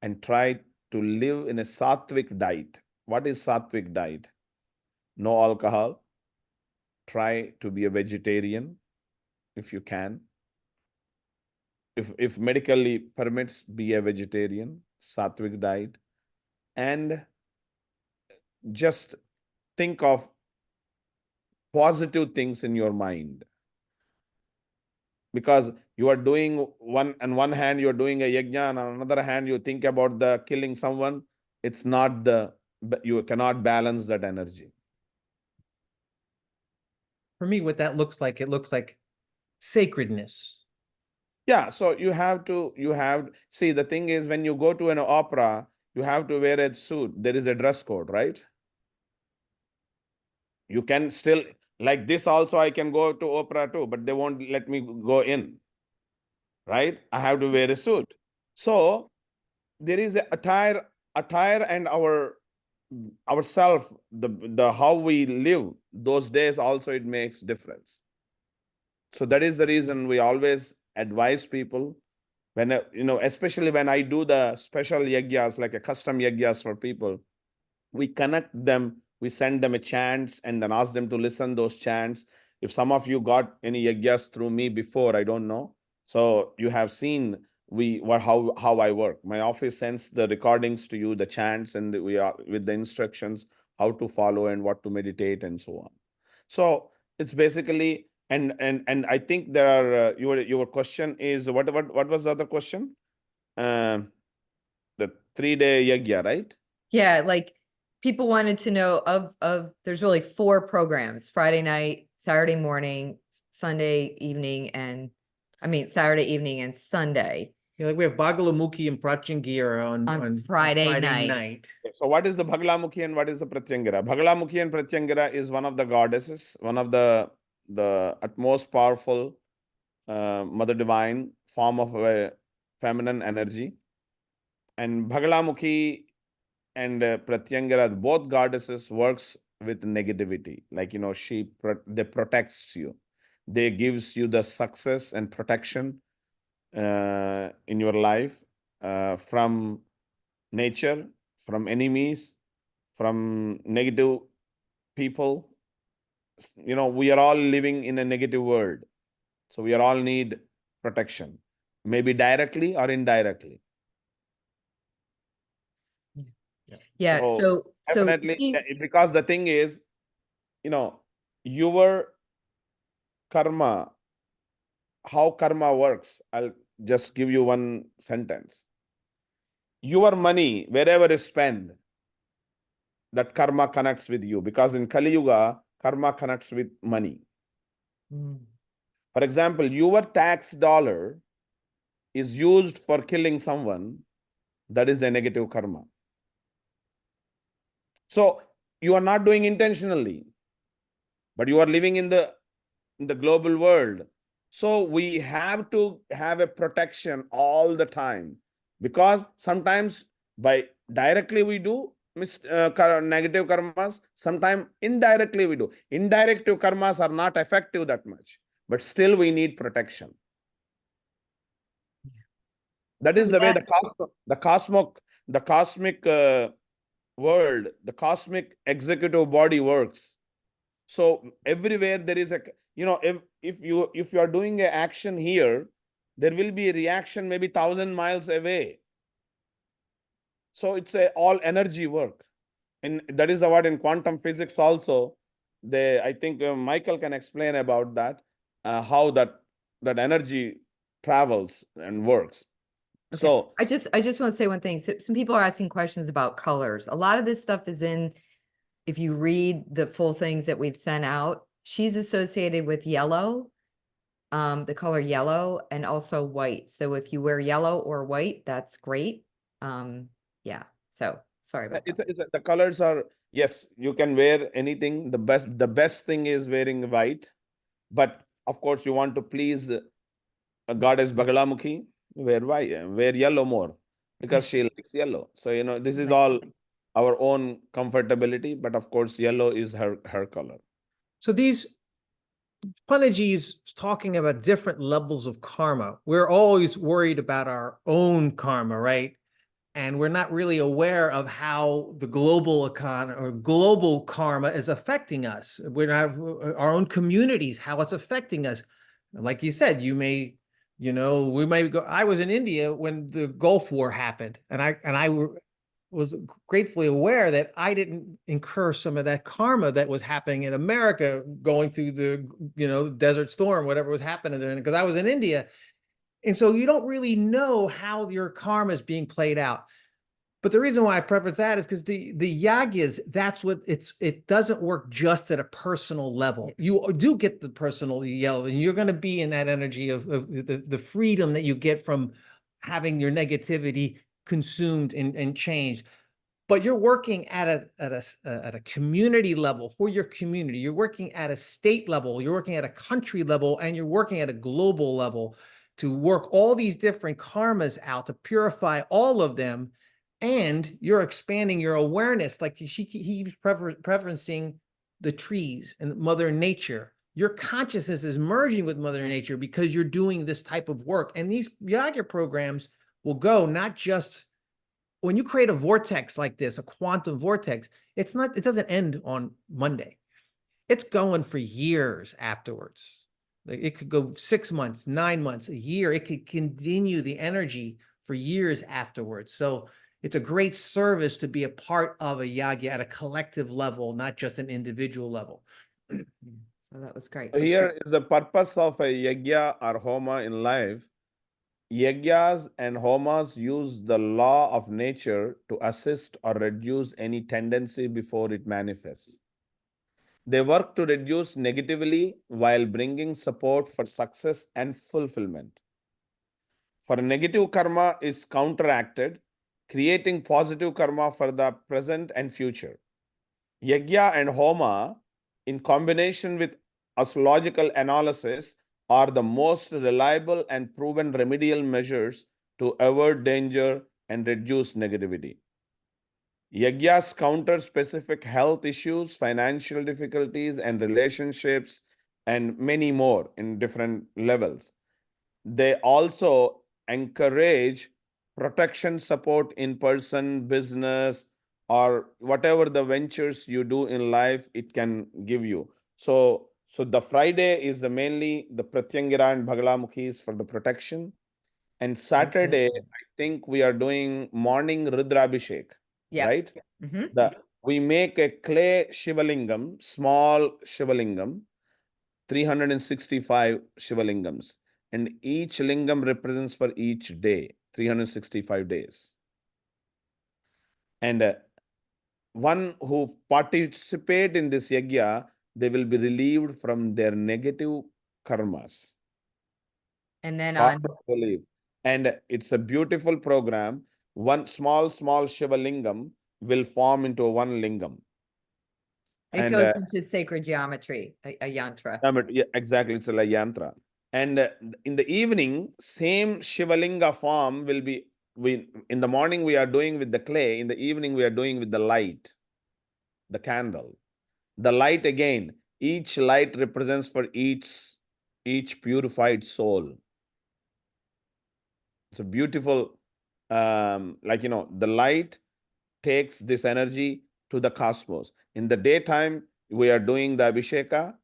and try to live in a sattvic diet. What is sattvic diet? No alcohol. Try to be a vegetarian if you can. If medically permits, be a vegetarian, sattvic diet, and just think of positive things in your mind. Because you are doing on one hand, you're doing a yajna, and on another hand, you think about the killing someone. You cannot balance that energy. For me, what that looks like, it looks like sacredness. Yeah, so see, the thing is, when you go to an opera, you have to wear a suit. There is a dress code, right? You can still, like this also, I can go to opera too, but they won't let me go in. right? I have to wear a suit. So there is a attire and ourself, the how we live those days also it makes difference. So that is the reason we always advise people when, especially when I do the special yagyas, like a custom yagyas for people, we connect them, we send them a chants and then ask them to listen those chants. If some of you got any yagyas through me before, I don't know. So you have seen how I work. My office sends the recordings to you, the chants, and we are with the instructions how to follow and what to meditate and so on. So it's basically, and I think there are your question is what was the other question? The 3-day yagya, right? Yeah, like people wanted to know of there's really 4 programs: Friday night, Saturday morning, Sunday evening, and Saturday evening and Sunday. Yeah, like we have Bagalamukhi and Prachangira on Friday Friday night. night. So what is the Bhagalamukhi and what is the Pratyangira? Bhagalamukhi and Pratyangira is one of the goddesses, one of the utmost powerful Mother Divine form of a feminine energy. And Bhagalamukhi and Pratyangira, both goddesses works with negativity. Like, they protects you. They gives you the success and protection in your life from nature, from enemies, from negative people. We are all living in a negative world. So we are all need protection, maybe directly or indirectly. Yeah, so Definitely, because the thing is, your karma, how karma works, I'll just give you one sentence. Your money, wherever is spent, that karma connects with you, because in Kali Yuga, karma connects with money. For example, your tax dollar is used for killing someone, that is a negative karma. So you are not doing intentionally, but you are living in the global world. So we have to have a protection all the time, because sometimes by directly we do negative karmas, sometimes indirectly we do. Indirect karmas are not effective that much, but still we need protection. That is the way the cosmic world, the cosmic executive body works. So everywhere there is if you are doing an action here, there will be a reaction maybe 1,000 miles away. So it's all energy work, and that is what in quantum physics also. I think Michael can explain about that, how that energy travels and works. Okay. So I just want to say one thing. So some people are asking questions about colors. A lot of this stuff is if you read the full things that we've sent out, she's associated with yellow, the color yellow, and also white. So if you wear yellow or white, that's great. Yeah. So sorry about that. the colors are, yes, you can wear anything. The best thing is wearing white, but of course you want to please a goddess Bagalamukhi, wear white, wear yellow more, because she likes yellow. So this is all our own comfortability, but of course yellow is her color. So these Panditji talking about different levels of karma. We're always worried about our own karma, right? And we're not really aware of how the global economy or global karma is affecting us. We're not our own communities, how it's affecting us. Like you said, we may go. I was in India when the Gulf War happened, and I was gratefully aware that I didn't incur some of that karma that was happening in America, going through the Desert Storm, whatever was happening there, because I was in India. And so you don't really know how your karma is being played out. But the reason why I preface that is because the yagyas, that's what it doesn't work just at a personal level. You do get the personal yellow, and you're going to be in that energy of the freedom that you get from having your negativity consumed and changed. But you're working at a community level for your community. You're working at a state level. You're working at a country level, and you're working at a global level. to work all these different karmas out, to purify all of them. And you're expanding your awareness. Like he's preferencing the trees and Mother Nature. Your consciousness is merging with Mother Nature because you're doing this type of work. And these Yagya programs will go not just when you create a vortex like this, a quantum vortex, it doesn't end on Monday. It's going for years afterwards. Like it could go 6 months, 9 months, a year. It could continue the energy for years afterwards. So it's a great service to be a part of a yagya at a collective level, not just an individual level. So that was great. Here is the purpose of a yagya or homa in life. Yagyas and homas use the law of nature to assist or reduce any tendency before it manifests. They work to reduce negatively while bringing support for success and fulfillment. For negative karma is counteracted, creating positive karma for the present and future. Yagya and homa, in combination with astrological analysis, are the most reliable and proven remedial measures to avoid danger and reduce negativity. Yagyas counter specific health issues, financial difficulties, and relationships, and many more in different levels. They also encourage protection support in person, business, or whatever the ventures you do in life, it can give you. So the Friday is mainly the Pratyangira and Bhagalamukhis for the protection. And Saturday, I think we are doing morning Rudrabhishek, Yeah. right? Mm-hmm. We make a clay Shivalingam, small Shivalingam, 365 Shivalingams. And each lingam represents for each day, 365 days. And one who participate in this yagya, they will be relieved from their negative karmas. And then on And it's a beautiful program. One small Shiva lingam will form into one lingam. it And goes into sacred geometry, a yantra. yeah, exactly, it's a yantra. And in the evening, same Shivalinga form will be, in the morning we are doing with the clay, in the evening we are doing with the light, the candle. The light again, each light represents for each purified soul. It's a beautiful, the light takes this energy to the cosmos. In the daytime, we are doing the Abhisheka,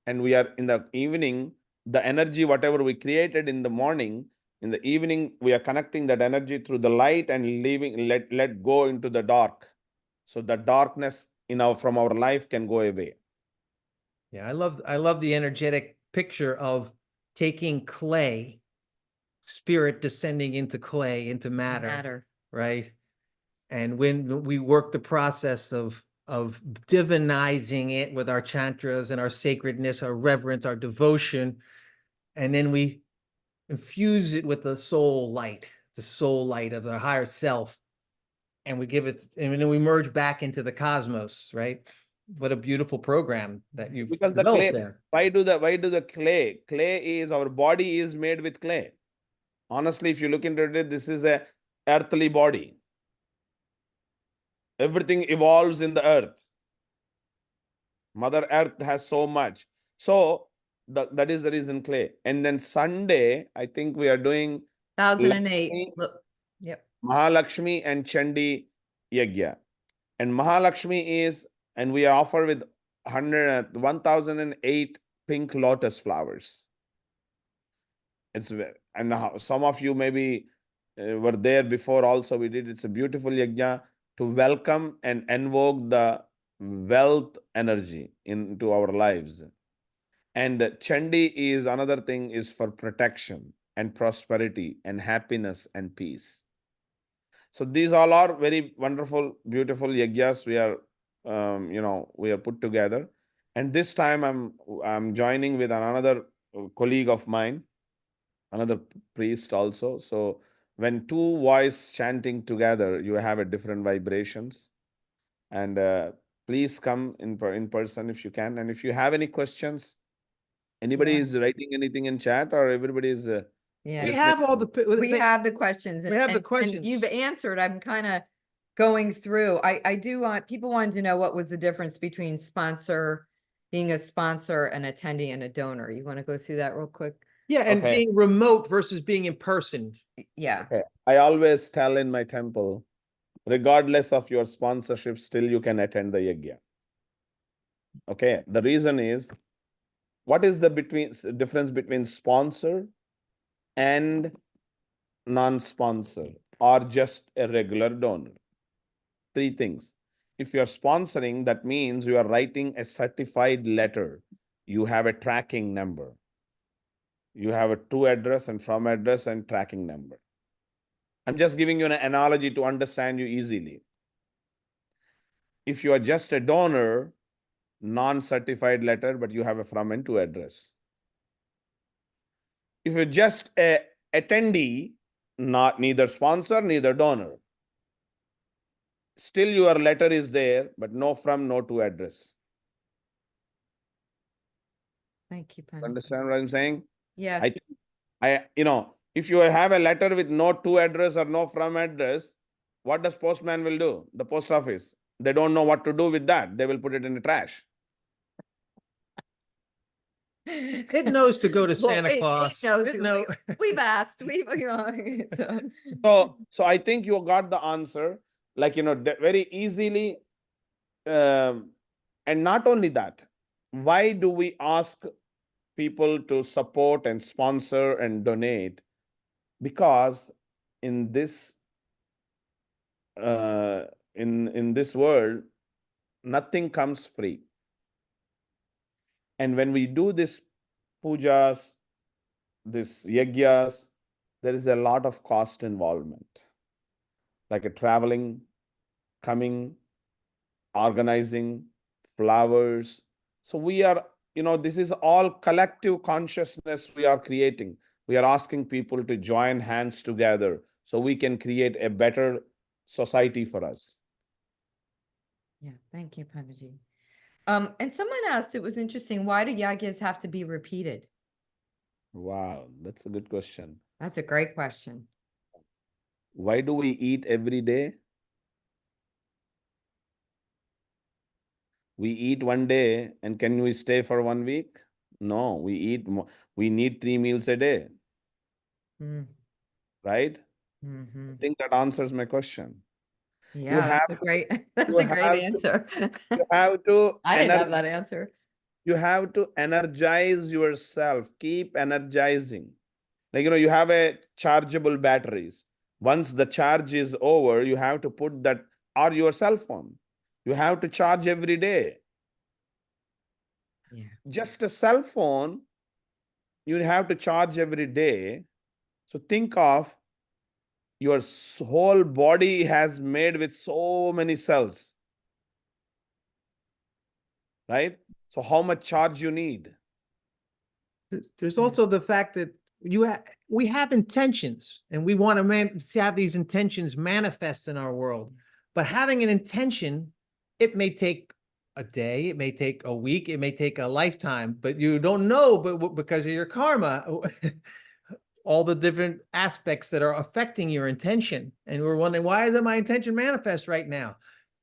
and we are in the evening, the energy, whatever we created in the morning, in the evening, we are connecting that energy through the light and let go into the dark. So the darkness from our life can go away. Yeah, I love the energetic picture of taking clay, spirit descending into clay, into matter. Right? And when we work the process of divinizing it with our chantras and our sacredness, our reverence, our devotion, and then we infuse it with the soul light of the higher self, and we give it, and then we merge back into the cosmos, right? What a beautiful program that you've Because the developed clay, there. why do the clay is, our body is made with clay. Honestly, if you look into it, this is a earthly body. Everything evolves in the earth. Mother Earth has so much. So that is the reason clay. And then Sunday, I think we are doing 1008. Lakshmi, Look, yep. Mahalakshmi and Chandi Yagya. And Mahalakshmi is, and we offer with 1008 pink lotus flowers. And some of you maybe were there before also. We did. It's a beautiful yagya to welcome and invoke the wealth energy into our lives. And Chandi is another thing, is for protection and prosperity and happiness and peace. So these all are very wonderful, beautiful yagyas we are, we are put together. And this time I'm joining with another colleague of mine, another priest also. So when two voice chanting together, you have a different vibrations. And please come in person if you can. And if you have any questions, anybody is writing anything in chat, or everybody is Yeah. We Just have all the, We have the questions. we have the And you've questions. answered. I'm kind of going through. I do want, people wanted to know what was the difference between being a sponsor, an attendee, and a donor. You want to go through that real quick? Yeah, and Okay. being remote versus being in person. Yeah. Okay. I always tell in my temple, regardless of your sponsorship, still you can attend the yagya. Okay. The reason is, what is the difference between sponsor and non-sponsor or just a regular donor? Three things. If you're sponsoring, that means you are writing a certified letter. You have a tracking number. You have a to address and from address and tracking number. I'm just giving you an analogy to understand you easily. If you are just a donor, non-certified letter, but you have a from and to address. If you're just a attendee, neither sponsor, neither donor, still your letter is there, but no from, no to address. Thank you, Pundit. Understand what I'm saying? Yes. If you have a letter with no to address or no from address, what does postman will do? The post office. They don't know what to do with that. They will put it in the trash. It knows to go to Santa It Claus. knows. It know. We've asked. So I think you got the answer, very easily. And not only that, why do we ask people to support and sponsor and donate? Because in this in this world, nothing comes free. And when we do this pujas, this yagyas, there is a lot of cost involvement, like a traveling, coming, organizing, flowers. So we are, this is all collective consciousness we are creating. We are asking people to join hands together so we can create a better society for us. Yeah, thank you, Panditji. And someone asked, it was interesting, why do yagyas have to be repeated? Wow, that's a good question. That's a great question. Why do we eat every day? We eat one day, and can we stay for 1 week? No, we need 3 meals a day, Mm, right? mhm. I think that answers my question. Yeah, that's a great, that's you a great have answer. you have to I didn't have that answer. you have to energize yourself. Keep energizing. You have a chargeable batteries. Once the charge is over, you have to put that, or your cell phone. You have to charge every day. Yeah. Just a cell phone, you have to charge every day. So think of your whole body has made with so many cells, right? So how much charge you need? There's also the fact that we have intentions, and we want to have these intentions manifest in our world. But having an intention, it may take a day, it may take a week, it may take a lifetime, but you don't know, but because of your karma, all the different aspects that are affecting your intention. And we're wondering, why isn't my intention manifest right now?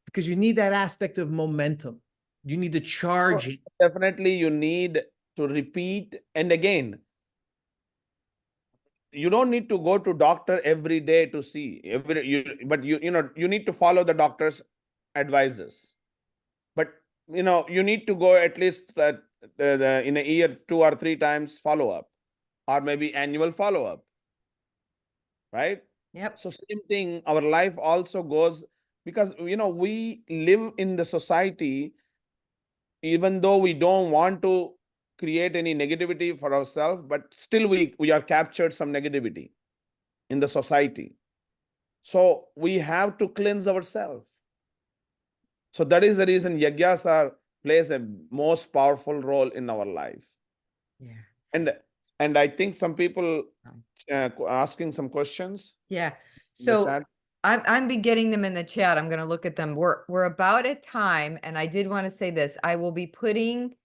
Because you need that aspect of momentum. You need to charge it. Definitely you need to repeat. And again, you don't need to go to doctor every day to see but you need to follow the doctor's advices. But you need to go at least in a year 2 or 3 times follow up, or maybe annual follow up, right? Yep. So same thing, our life also goes, because we live in the society, even though we don't want to create any negativity for ourselves, but still we are captured some negativity in the society. So we have to cleanse ourselves. So that is the reason yagyas plays a most powerful role in our life. Yeah. And I think some people asking some questions. Yeah. So I'm be getting them in the chat. I'm going to look at them. We're about at time, and I did want to say this. I will be putting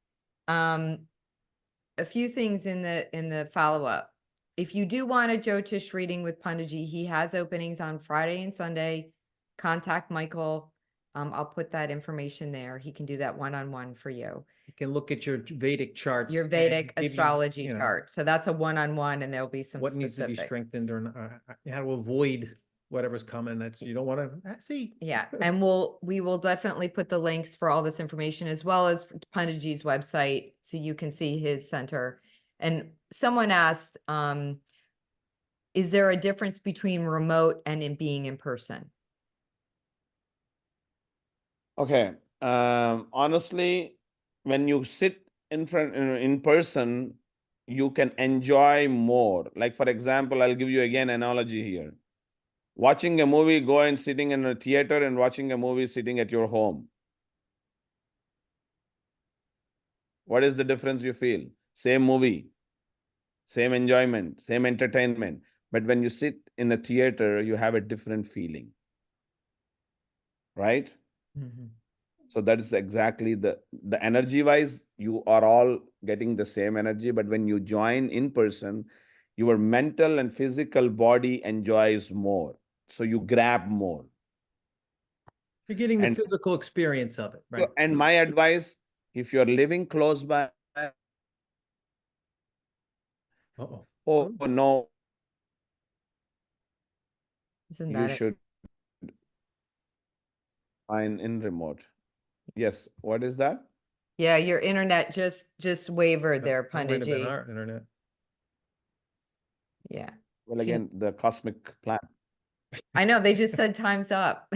a few things in the follow-up. if you do want a Jyotish reading with Panditji, he has openings on Friday and Sunday. Contact Michael. I'll put that information there. He can do that one-on-one for you. You can look at your Vedic charts. Your and Vedic give you, astrology you know, chart. So that's a one-on-one, and there'll be some what needs to be specific. strengthened or how to avoid whatever's coming that you don't want to see. Yeah, and we will definitely put the links for all this information as well as Panditji's website, so you can see his center. And someone asked, is there a difference between remote and in being in person? Okay. Honestly, when you sit in front in person, you can enjoy more. Like, for example, I'll give you again analogy here. Watching a movie, go and sitting in a theater, and watching a movie sitting at your home. What is the difference you feel? Same movie, same enjoyment, same entertainment. But when you sit in a theater, you have a different feeling. Right? Mhm. So that is exactly the energy wise, you are all getting the same energy. But when you join in person, your mental and physical body enjoys more. So you grab more. You're getting the And physical experience of it, right? and my advice, if you're living close by, Uh-oh. oh no, Isn't you that it? should find in remote. Yes. What is that? Yeah, your internet just wavered there, That might have been Panditji. our internet. Yeah. Well, Can- again, the cosmic plan. I know, they just said time's up.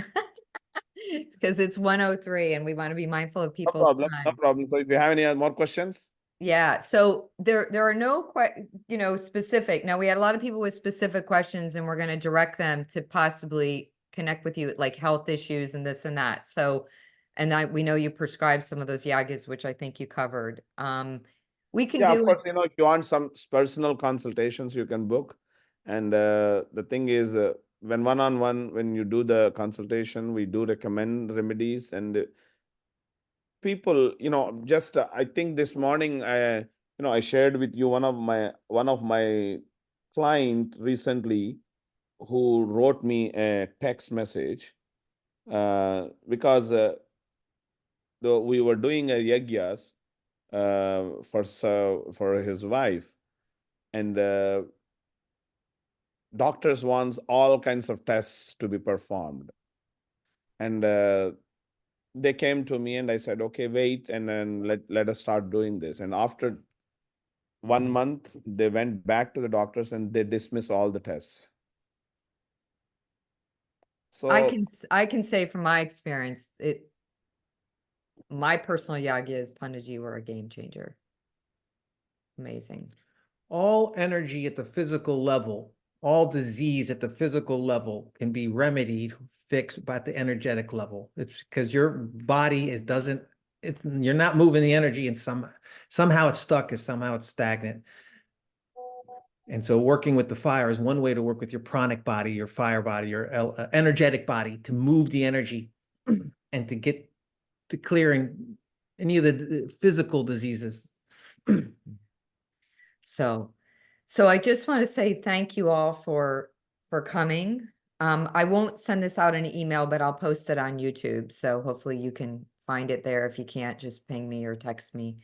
Because it's 1:03 and we want to be mindful of No people's problem. No time. problem. So if you have any more questions, Yeah, so there are no specific. Now, we had a lot of people with specific questions, and we're going to direct them to possibly connect with you, like health issues and this and that. So, and we know you prescribed some of those yagas, which I think you covered. We can yeah, of do course, if you want some personal consultations, you can book. And the thing is, when one-on-one, when you do the consultation, we do recommend remedies. And people, just I think this morning, I shared with you one of my client recently who wrote me a text message because we were doing a yagyas for his wife, and doctors wants all kinds of tests to be performed, and they came to me, and I said, okay, wait, and then let us start doing this. And after 1 month, they went back to the doctors and they dismiss all the tests. So I can say from my experience, my personal yagyas, Panditji, were a game changer. Amazing. All energy at the physical level, all disease at the physical level can be remedied, fixed by the energetic level. It's because your body you're not moving the energy, and somehow it's stuck, or somehow it's stagnant. And so working with the fire is one way to work with your pranic body, your fire body, your energetic body, to move the energy and to get to clearing any of the physical diseases. So I just want to say thank you all for coming. I won't send this out in an email, but I'll post it on YouTube. So hopefully you can find it there. If you can't, just ping me or text me.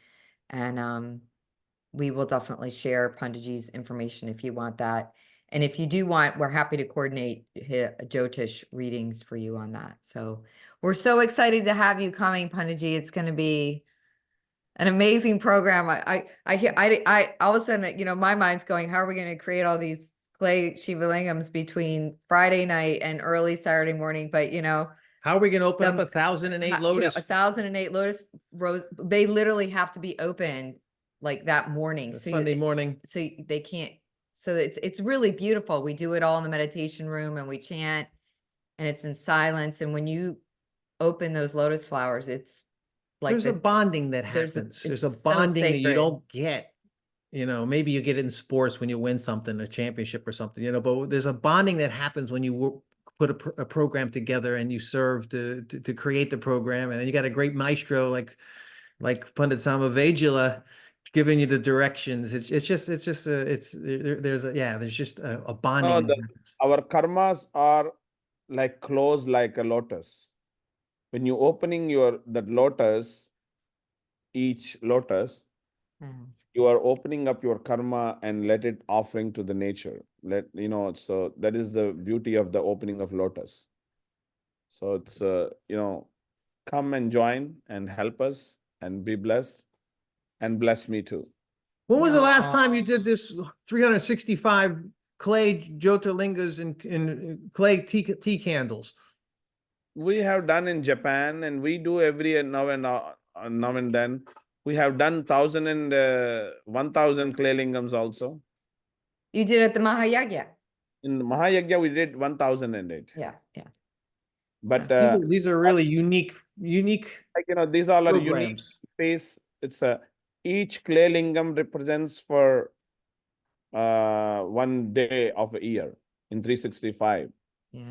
And we will definitely share Panditji's information if you want that. And if you do want, we're happy to coordinate Jyotish readings for you on that. So we're so excited to have you coming, Panditji. It's going to be an amazing program. I all of a sudden, my mind's going, how are we going to create all these clay Shiva lingams between Friday night and early Saturday morning? But how are we going to open up 1,008 lotus? 1,008 lotus rose. They literally have to be opened like that morning. So Sunday morning. So they can't. So it's really beautiful. We do it all in the meditation room, and we chant, and it's in silence. And when you open those lotus flowers, it's like there's a bonding that happens. There's a so bonding that you sacred. don't get. Maybe you get it in sports when you win something, a championship or something, but there's a bonding that happens when you put a program together and you serve to create the program. And then you got a great maestro like Pundit Samavedula giving you the directions. It's just there's just a bonding. No, that happens. our karmas are like closed like a lotus. When you opening that lotus, each lotus, you are opening up your karma and let it offering to the nature. So that is the beauty of the opening of lotus. So it's come and join and help us and be blessed and bless me too. When was the last Aw. time you did this 365 clay Jyotirlingas and clay tea candles? We have done in Japan, and we do every now and then. We have done 1,000 and 1,000 clay lingams also. You did at the Mahayagya. In Mahayagya, we did 1,008. Yeah, yeah. But These are really unique. like these all are unique programs. space. It's each clay lingam represents for 1 day of a year in 365. Yeah.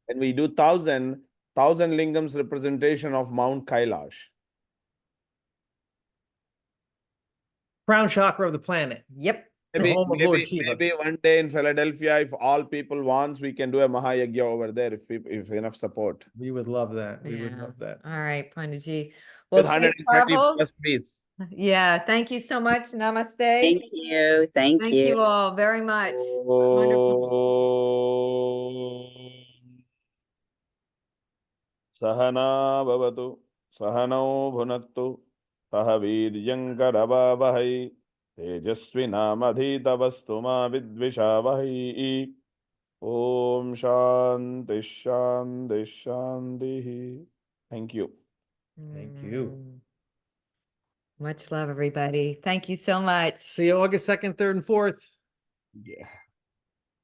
And we do 1,000 lingams representation of Mount Kailash. Crown chakra of the planet. Yep. The home of Lord Shiva. Maybe one day in Philadelphia, if all people wants, we can do a Mahayagya over there if enough support. We would love that. We would Yeah. love that. All right, Punditji. With Well, safe 130 travels. plus beats. Yeah. Thank you so much. Namaste. Thank you. Thank you all very much. Wonderful. Sahana bhavatu, Sahano bhunattu, Saha Vidyangkarabhavai, Tejasvinamadhitavastu ma vidvishavai. Om Shanti Shanti Shanti. Thank you. Thank you. Much love, everybody. Thank you so much. See you August 2nd, 3rd, and 4th. Yeah.